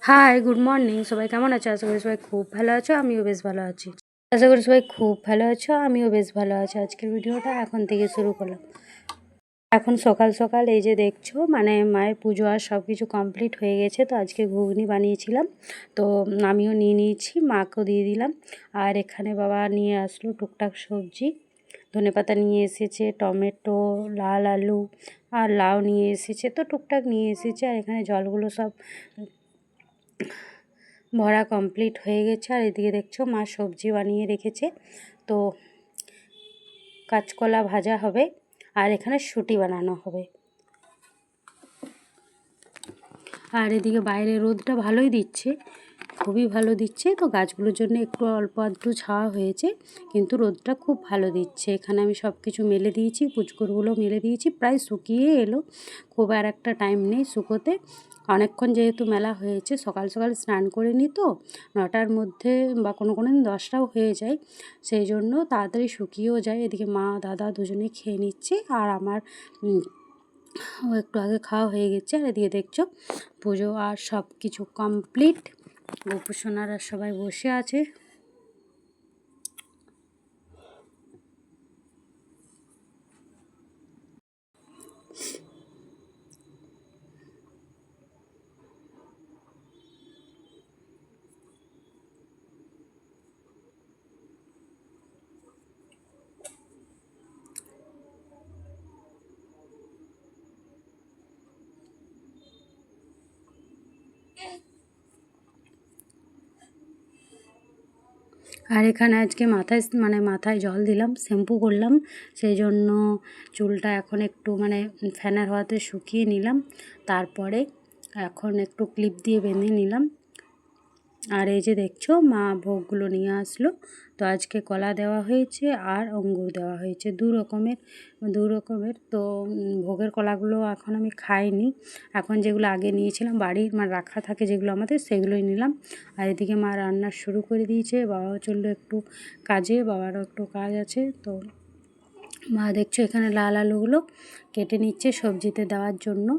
High, good morning. সবাই কেমন আছো? আশা করি সবাই খুব ভালো আছো, আমিও বেশ ভালো আছি। আজকের ভিডিওটা এখন থেকে শুরু করলাম। এখন সকাল সকাল এই যে দেখছো, মানে মায়ের পুজো আর সব কিছু কমপ্লিট হয়ে গেছে। তো আজকে ঘুগনি বানিয়েছিলাম, তো আমিও নিয়ে নিয়েছি, মাকেও দিয়ে দিলাম। আর এখানে বাবা নিয়ে আসলো টুকটাক সবজি, ধনেপাতা নিয়ে এসেছে, টমেটো, লাল আলু আর লাউ নিয়ে এসেছে, তো টুকটাক নিয়ে এসেছে। আর এখানে জলগুলো সব ভরা কমপ্লিট হয়ে গেছে। আর এদিকে দেখছো মা সবজি বানিয়ে রেখেছে, তো কাঁচকলা ভাজা হবে আর এখানে শুঁটি বানানো হবে। আর এদিকে বাইরে রোদটা ভালোই দিচ্ছে, খুবই ভালো দিচ্ছে। তো গাছগুলোর জন্য একটু অল্প আধটু ছাওয়া হয়েছে, কিন্তু রোদটা খুব ভালো দিচ্ছে। এখানে আমি সব কিছু মেলে দিয়েছি, পুচকুরগুলো মেলে দিয়েছি, প্রায় শুকিয়ে এলো, খুব আর একটা টাইম নেই শুকোতে। অনেকক্ষণ যেহেতু মেলা হয়েছে, সকাল সকাল স্নান করে নিই, তো 9টার মধ্যে বা কোনো দিন 10টাও হয়ে যায়, সেই জন্য তাড়াতাড়ি শুকিয়েও যায়। এদিকে মা দাদা দুজনেই খেয়ে নিচ্ছে, আর আমার একটু আগে খাওয়া হয়ে গেছে। আর এদিকে দেখছো পুজো আর সব কিছু কমপ্লিট, গোপুসোনারা সবাই বসে আছে। আর এখানে আজকে মাথায় জল দিলাম, শ্যাম্পু করলাম, সেই জন্য চুলটা এখন একটু ফ্যানের হাওয়াতে শুকিয়ে নিলাম। তারপরে এখন একটু ক্লিপ দিয়ে বেঁধে নিলাম। আর এই যে দেখছো মা ভোগগুলো নিয়ে আসলো, তো আজকে কলা দেওয়া হয়েছে আর অঙ্গুর দেওয়া হয়েছে, দু রকমের। তো ভোগের কলাগুলো এখন আমি খাইনি, এখন যেগুলো আগে নিয়েছিলাম বাড়ির রাখা থাকে যেগুলো আমাদের, সেগুলোই নিলাম। আর এদিকে মা রান্না শুরু করে দিয়েছে, বাবাও চললো একটু কাজে, বাবারও একটু কাজ আছে। তো মা দেখছো এখানে লাল আলুগুলো কেটে নিচ্ছে সবজিতে দেওয়ার জন্য।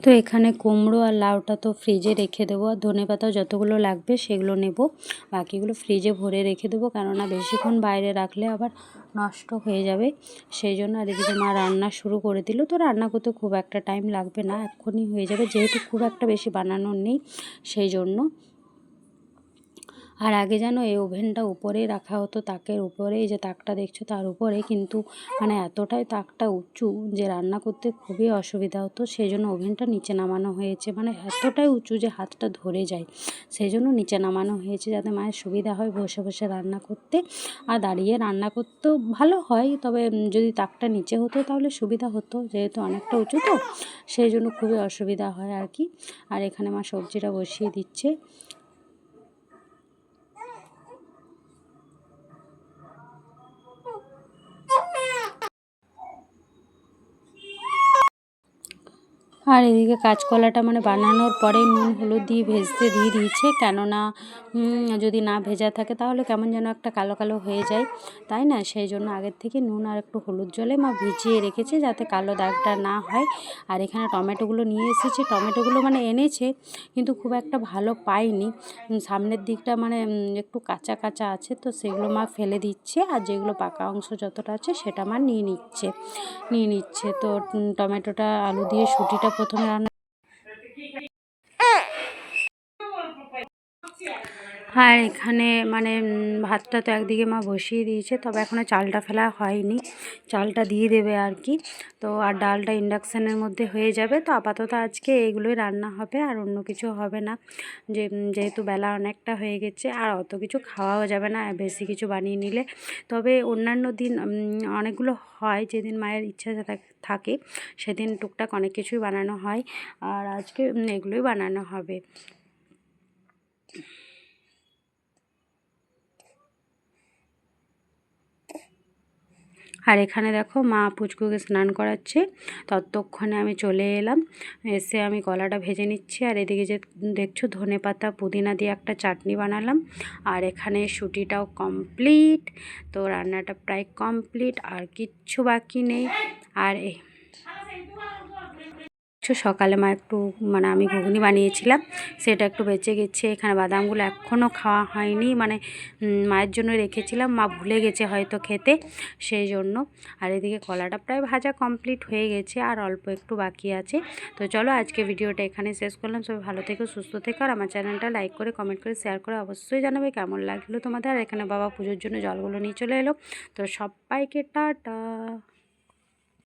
তো এখানে কুমড়ো আর লাউটা তো ফ্রিজে রেখে দেবো, আর ধনেপাতা যতগুলো লাগবে সেগুলো নেব, বাকিগুলো ফ্রিজে ভরে রেখে দেবো, কেননা বেশিক্ষণ বাইরে রাখলে আবার নষ্ট হয়ে যাবে, সেই জন্য। আর এদিকে মা রান্না শুরু করে দিল, তো রান্না করতে খুব একটা টাইম লাগবে না, এক্ষুনি হয়ে যাবে, যেহেতু খুব একটা বেশি বানানোর নেই, সেই জন্য। আর আগে যেন এই ওভেনটা উপরেই রাখা হতো, তাকের উপরে, এই যে তাকটা দেখছো তার উপরে, কিন্তু এতটাই তাকটা উঁচু যে রান্না করতে খুবই অসুবিধা হতো, সেই জন্য ওভেনটা নিচে নামানো হয়েছে, এতটাই উঁচু যে হাতটা ধরে যায়, সেই জন্য নিচে নামানো হয়েছে, যাতে মায়ের সুবিধা হয় বসে বসে রান্না করতে। আর দাঁড়িয়ে রান্না করতেও ভালো হয়, তবে যদি তাকটা নিচে হতো তাহলে সুবিধা হতো, যেহেতু অনেকটা উঁচু, তো সেই জন্য খুবই অসুবিধা হয় আর কি। আর এখানে মা সবজিটা বসিয়ে দিচ্ছে। আর এদিকে কাঁচকলাটা বানানোর পরে নুন হলুদ দিয়ে ভেজতে দিয়ে দিয়েছে, কেননা যদি না ভেজা থাকে তাহলে কেমন যেন একটা কালো কালো হয়ে যায়, তাই না? সেই জন্য আগের থেকে নুন আর একটু হলুদ জলে মা ভিজিয়ে রেখেছে, যাতে কালো দাগটা না হয়। আর এখানে টমেটোগুলো নিয়ে এসেছে, টমেটোগুলো এনেছে, কিন্তু খুব একটা ভালো পাইনি, সামনের দিকটা একটু কাঁচা কাঁচা আছে, তো সেগুলো মা ফেলে দিচ্ছে, আর যেগুলো পাকা অংশ যতটা আছে সেটা মা নিয়ে নিচ্ছে। তো টমেটোটা আলু দিয়ে শুঁটিটা প্রথমে রান্না, আর এখানে মানে ভাতটা তো একদিকে মা বসিয়ে দিয়েছে, তবে এখনও চালটা ফেলা হয়নি, চালটা দিয়ে দেবে আর কি। তো আর ডালটা ইন্ডাকশানের মধ্যে হয়ে যাবে। তো আপাতত আজকে এগুলোই রান্না হবে, আর অন্য কিছু হবে না, যেহেতু বেলা অনেকটা হয়ে গেছে, আর অত কিছু খাওয়াও যাবে না বেশি কিছু বানিয়ে নিলে। তবে অন্যান্য দিন অনেকগুলো হয়, যেদিন মায়ের ইচ্ছা থাকে সেদিন টুকটাক অনেক কিছুই বানানো হয়, আর আজকে এগুলোই বানানো হবে। আর এখানে দেখো মা পুচকুকে স্নান করাচ্ছে, ততক্ষণে আমি চলে এলাম, এসে আমি কলাটা ভেজে নিচ্ছি। আর এদিকে যে দেখছো ধনেপাতা পুদিনা দিয়ে একটা চাটনি বানালাম। আর এখানে শুটিটাও কমপ্লিট, তো রান্নাটা প্রায় কমপ্লিট, আর কিচ্ছু বাকি নেই। আর সকালে মা একটু মানে আমি ঘুগনি বানিয়েছিলাম, সেটা একটু বেঁচে গেছে। এখানে বাদামগুলো এখনও খাওয়া হয়নি, মানে মায়ের জন্য রেখেছিলাম, মা ভুলে গেছে হয়তো খেতে, সেই জন্য। আর এদিকে কলাটা প্রায় ভাজা কমপ্লিট হয়ে গেছে, আর অল্প একটু বাকি আছে। তো চলো আজকে ভিডিওটা এখানে শেষ করলাম। সবাই ভালো থেকো, সুস্থ থেকো, আর আমার চ্যানেলটা লাইক করে কমেন্ট করে শেয়ার করে অবশ্যই জানাবে কেমন লাগলো তোমাদের। আর এখানে বাবা পুজোর জন্য জলগুলো নিয়ে চলে এলো। তো সবাইকে টাটা।